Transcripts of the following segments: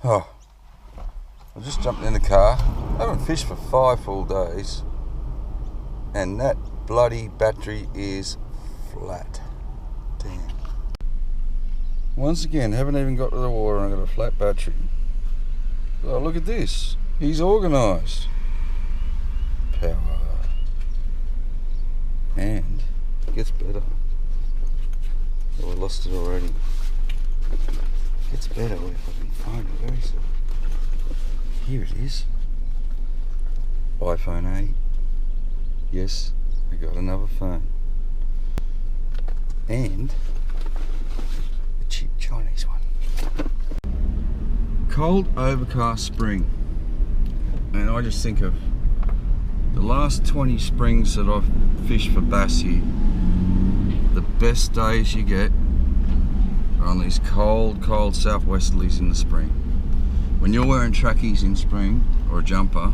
Oh, I just jumped in the car. I haven't fished for 5 full days, and that bloody battery is flat. Damn. Once again, haven't even got to the water and I've got a flat battery. Oh, look at this. He's organised. Power. And it gets better. Oh, I lost it already. It gets better if I can find it. Where is it? Here it is. iPhone 8. Yes, I got another phone. And a cheap Chinese one. Cold, overcast spring. And I just think of the last 20 springs that I've fished for bass here. The best days you get are on these cold southwesterlies in the spring. When you're wearing trackies in spring, or a jumper,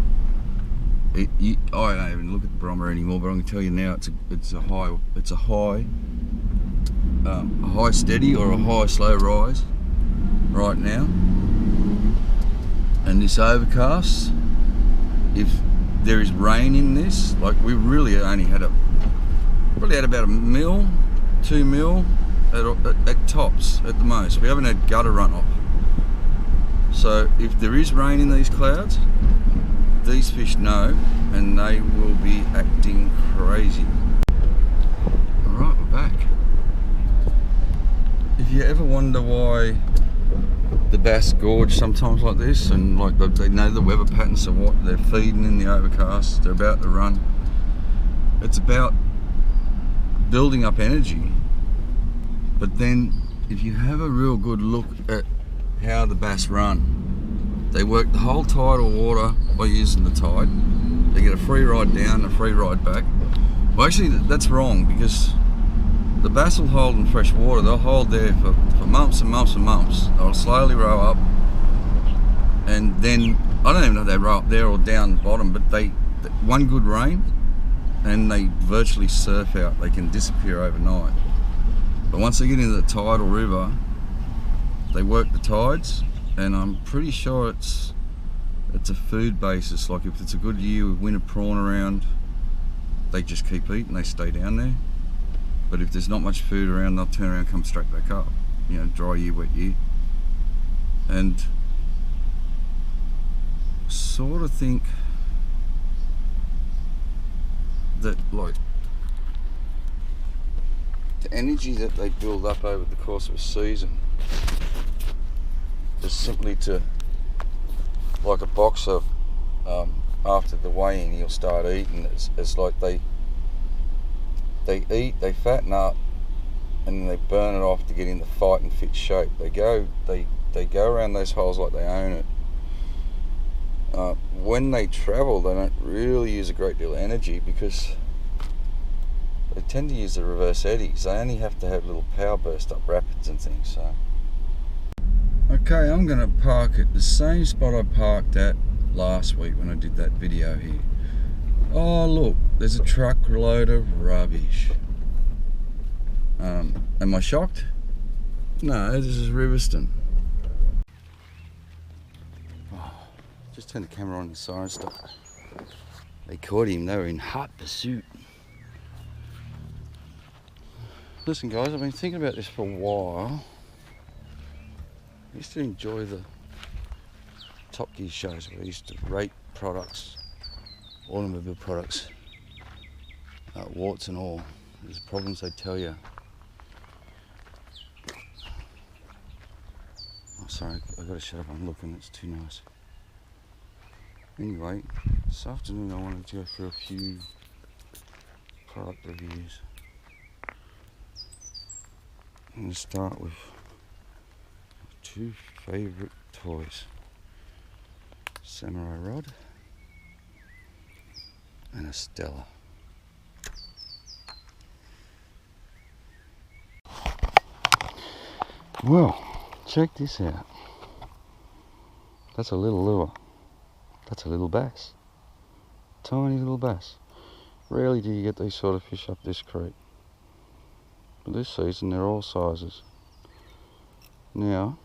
I don't even look at the barometer anymore, but I can tell you now it's a high steady or a high slow rise right now. And this overcast, if there is rain in this, like we really only had probably had about 1 mil, 2 mil at tops at the most. We haven't had gutter runoff. So if there is rain in these clouds, these fish know, and they will be acting crazy. Alright, we're back. If you ever wonder why the bass gorge sometimes like this, and like they know the weather patterns of what they're feeding in the overcast, they're about to run. It's about building up energy. But then if you have a real good look at how the bass run, they work the whole tidal water by using the tide. They get a free ride down, a free ride back. Well, actually that's wrong, because the bass will hold in fresh water. They'll hold there for months and months and months. They'll slowly row up, and then I don't even know if they row up there or down the bottom, but one good rain and they virtually surf out. They can disappear overnight. But once they get into the tidal river, they work the tides, and I'm pretty sure it's a food basis. Like if it's a good year with winter prawn around, they just keep eating, they stay down there. But if there's not much food around, they'll turn around and come straight back up. You know, dry year, wet year. And sort of think that like the energy that they build up over the course of a season is simply to, like a boxer, after the weigh-in he'll start eating. It's like they eat, they fatten up, and then they burn it off to get in the fight and fit shape. They go around those holes like they own it. When they travel, they don't really use a great deal of energy because they tend to use the reverse eddies. They only have to have little power burst up rapids and things. So, okay, I'm going to park at the same spot I parked at last week when I did that video here. Oh look, there's a truckload of rubbish. Am I shocked? No, this is Riverston. Oh, just turned the camera on and the siren stopped. They caught him, they were in hot pursuit. Listen guys, I've been thinking about this for a while. I used to enjoy the Top Gear shows where I used to rate products, automobile products, warts and all. There's problems they tell you. Oh, sorry, I've got to shut up, I'm looking, it's too nice. Anyway, this afternoon I wanted to go through a few product reviews. I'm going to start with my 2 favourite toys. Samurai rod and a Stella. Well, check this out. That's a little lure. That's a little bass. Tiny little bass. Rarely do you get these sort of fish up this creek. But this season they're all sizes. Now,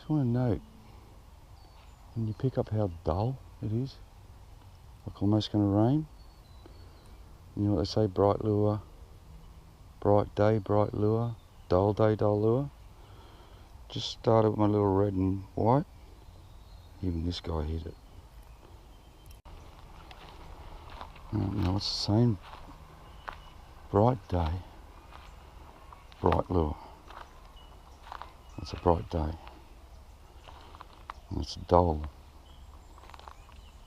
just want to note, when you pick up how dull it is, like almost going to rain, you know what they say, bright lure, bright day, bright lure, dull day, dull lure. Just started with my little red and white. Even this guy hit it. Now it's the same. Bright day, bright lure. It's a bright day. And it's a dull.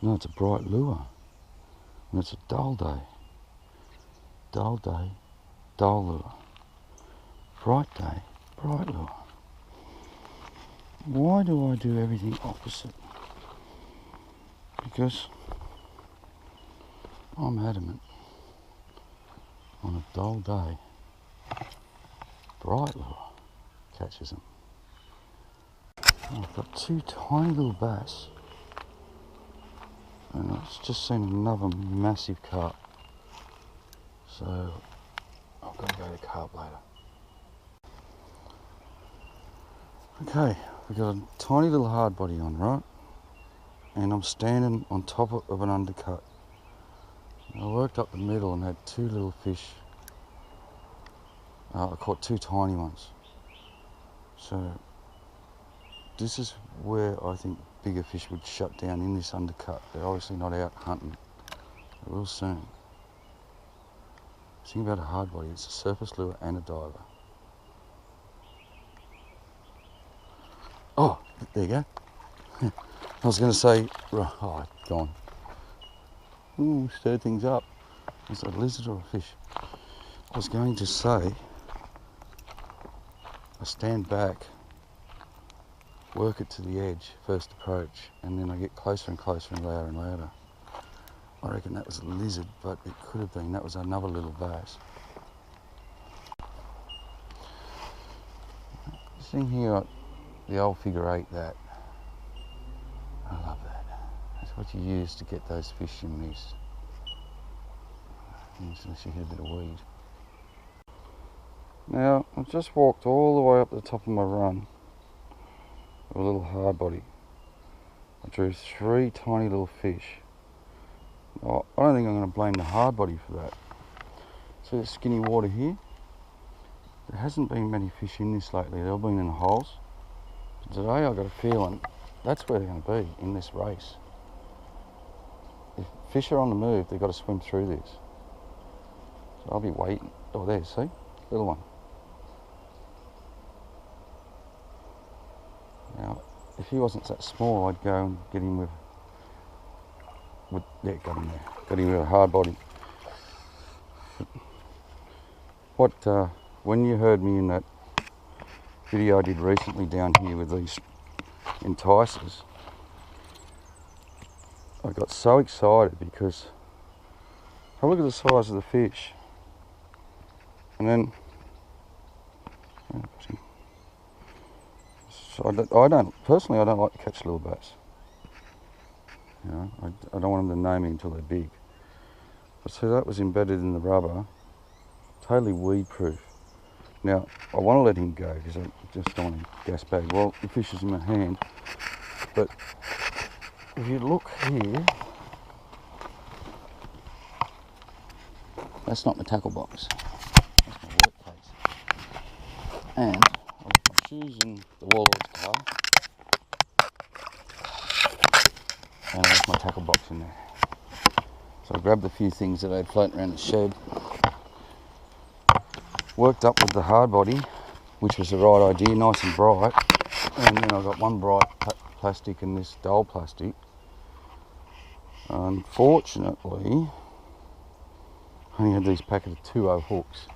No, it's a bright lure. And it's a dull day. Dull day, dull lure. Bright day, bright lure. Why do I do everything opposite? Because I'm adamant. On a dull day, bright lure catches them. I've got two tiny little bass, and I've just seen another massive carp. So I've got to go to carp later. Okay, we've got a tiny little hard body on, right? And I'm standing on top of an undercut. I worked up the middle and had two little fish. I caught two tiny ones. So this is where I think bigger fish would shut down, in this undercut. They're obviously not out hunting. They will soon. The thing about a hard body, it's a surface lure and a diver. Oh, there you go. I was going to say, oh, gone. Ooh, stirred things up. Is that a lizard or a fish? I was going to say, I stand back, work it to the edge, first approach, and then I get closer and closer and louder and louder. I reckon that was a lizard, but it could have been. That was another little bass. This thing here, the old figure 8, that. I love that. That's what you use to get those fish in this. Unless you hit a bit of weed. Now, I've just walked all the way up the top of my run with a little hard body. I drew 3 tiny little fish. Oh, I don't think I'm going to blame the hard body for that. See the skinny water here? There hasn't been many fish in this lately. They've all been in the holes. But today I've got a feeling that's where they're going to be in this race. If fish are on the move, they've got to swim through this. So I'll be waiting. Oh, there, see? Little one. Now, if he wasn't that small, I'd go and get him with yeah, got him there. Got him with a hard body. When you heard me in that video I did recently down here with these enticers, I got so excited because have a look at the size of the fish. And then, so I don't personally like to catch little bass. You know, I don't want them to know me until they're big. But see, that was embedded in the rubber, totally weed proof. Now, I want to let him go because I just don't want him gas bag. Well, the fish is in my hand, but if you look here, that's not my tackle box. That's my workplace. And I left my shoes in the Warlord's car. And I left my tackle box in there. So I grabbed a few things that I had floating around the shed. Worked up with the hard body, which was the right idea, nice and bright. And then I got one bright plastic and this dull plastic. Unfortunately, I only had these packet of 2.0 hooks.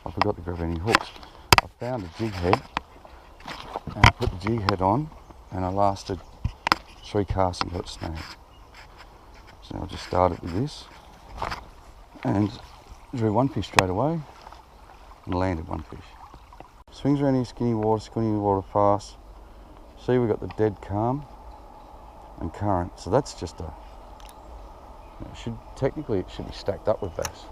I forgot to grab any hooks. I found a jig head and I put the jig head on and I lasted 3 casts and got snagged. So I just started with this and drew one fish straight away and landed one fish. Swings around here, skinny water fast. See, we've got the dead calm and current. So that's just a, technically it should be stacked up with bass.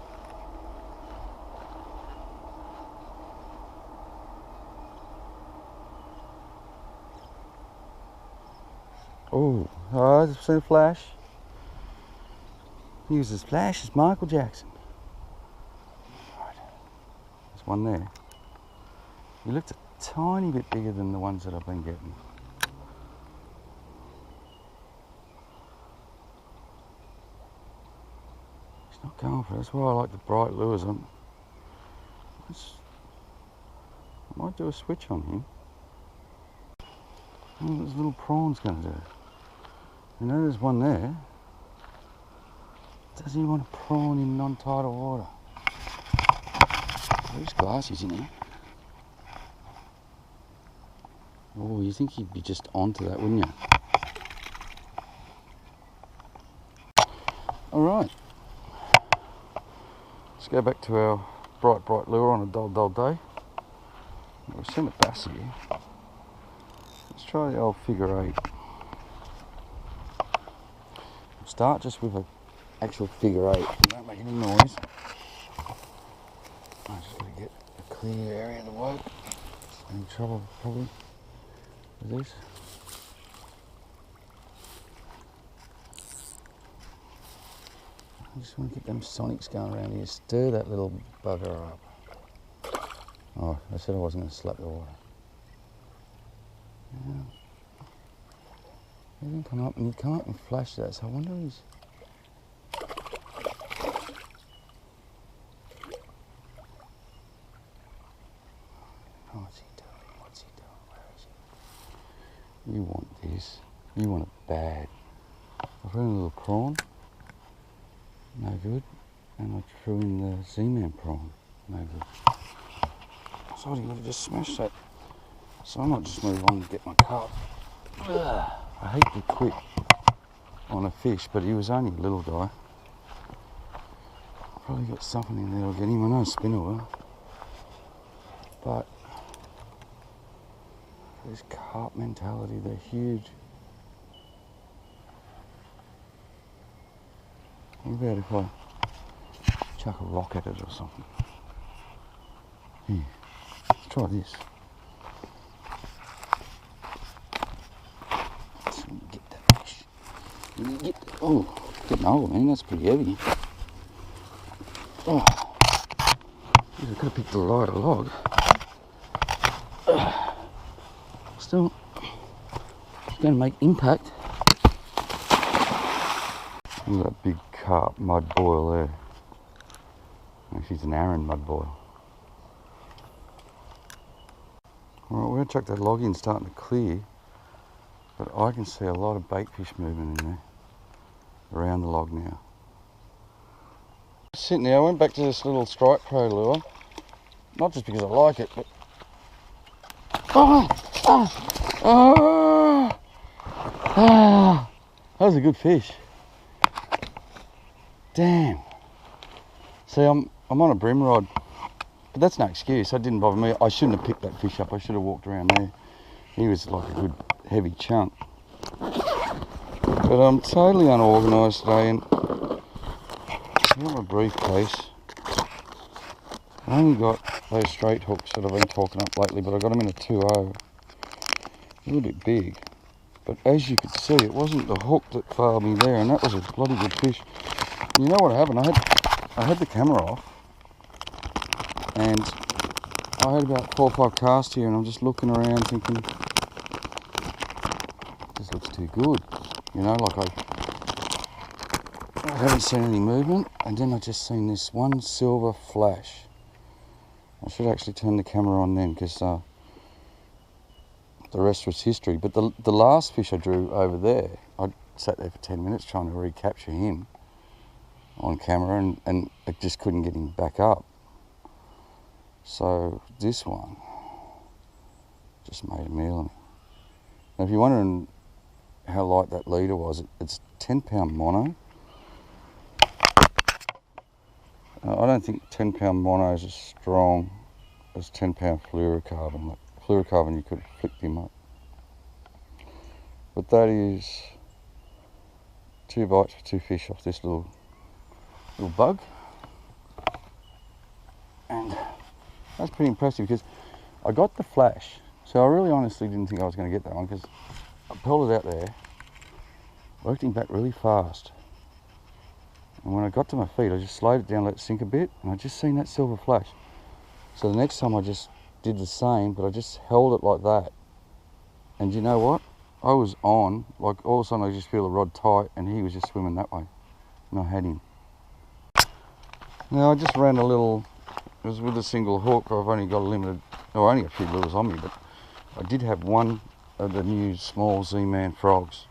Oh, I've seen a flash. He uses flash as Michael Jackson. Right. There's one there. He looked a tiny bit bigger than the ones that I've been getting. He's not going for it. That's why I like the bright lures. I might do a switch on him. What this little prawn's going to do? You know there's one there. Does he want a prawn in non-tidal water? There's glasses in here. Oh, you think he'd be just onto that, wouldn't you? Alright. Let's go back to our bright lure on a dull day. We've seen a bass here. Let's try the old figure 8. We'll start just with an actual figure 8. It won't make any noise. I just got to get a clear area of the way. Any trouble probably with this? I just want to get them sonics going around here. Stir that little bugger up. Oh, I said I wasn't going to slap the water. Yeah. He didn't come up and flash that, so I wonder if he's... Oh, what's he doing? What's he doing? Where is he? You want this. You want it bad. I threw in a little prawn. No good. And I threw in the Z-Man prawn. No good. I thought he would have just smashed that. So I might just move on and get my carp. Ugh. I hate to quit on a fish, but he was only a little guy. Probably got something in there I'll get him. I know spinner will. But this carp mentality, they're huge. What about if I chuck a rock at it or something? Here, let's try this. Get that fish. Get that. Oh, getting old, man. That's pretty heavy. Oh, I could have picked a lighter log. Still, it's going to make impact. Look at that big carp mud boil there. Actually, it's an Aaron mud boil. Alright, we're going to chuck that log in, starting to clear. But I can see a lot of bait fish moving in there. Around the log now. Sitting there, I went back to this little Strike Pro lure. Not just because I like it, but... That was a good fish. Damn. See, I'm on a bream rod, but that's no excuse. That didn't bother me. I shouldn't have picked that fish up. I should have walked around there. He was like a good heavy chunk. But I'm totally unorganised today, and I've got my briefcase. I only got those straight hooks that I've been talking up lately, but I got them in a 2.0. A little bit big. But as you could see, it wasn't the hook that failed me there, and that was a bloody good fish. And you know what happened? I had the camera off, and I had about 4 or 5 casts here, and I'm just looking around thinking, this looks too good. You know, like I haven't seen any movement, and then I just seen this one silver flash. I should actually turn the camera on then, because the rest was history. But the last fish I drew over there, I sat there for 10 minutes trying to recapture him on camera, and I just couldn't get him back up. So this one just made a meal of me. Now if you're wondering how light that leader was, it's 10-pound mono. I don't think 10-pound mono is as strong as 10-pound fluorocarbon. Like fluorocarbon, you could have flicked him up. But that is 2 bites for 2 fish off this little bug. And that's pretty impressive, because I got the flash. So I really honestly didn't think I was going to get that one, because I pulled it out there worked him back really fast. And when I got to my feet, I just slowed it down, let it sink a bit, and I just seen that silver flash. So the next time I just did the same, but I just held it like that. And you know what? I was on, like all of a sudden I just feel the rod tight, and he was just swimming that way. And I had him. Now I just ran a little, it was with a single hook. I've only got a limited, or only a few lures on me, but I did have one of the new small Z-Man frogs.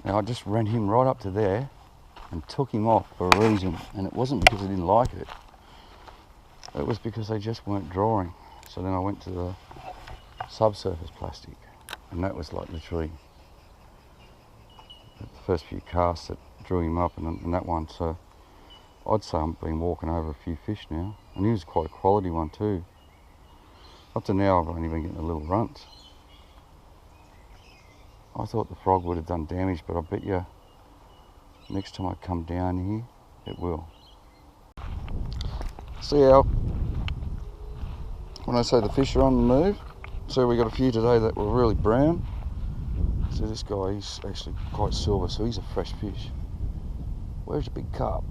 Now I just ran him right up to there and took him off for a reason, and it wasn't because I didn't like it. It was because they just weren't drawing. So then I went to the subsurface plastic, and that was like literally the first few casts that drew him up, and that one. So I'd say I've been walking over a few fish now, and he was quite a quality one too. Up to now I've only been getting a little runt. I thought the frog would have done damage, but I bet you next time I come down here it will. See how, when I say the fish are on the move, so we got a few today that were really brown. So this guy, he's actually quite silver, so he's a fresh fish. Where's the big carp?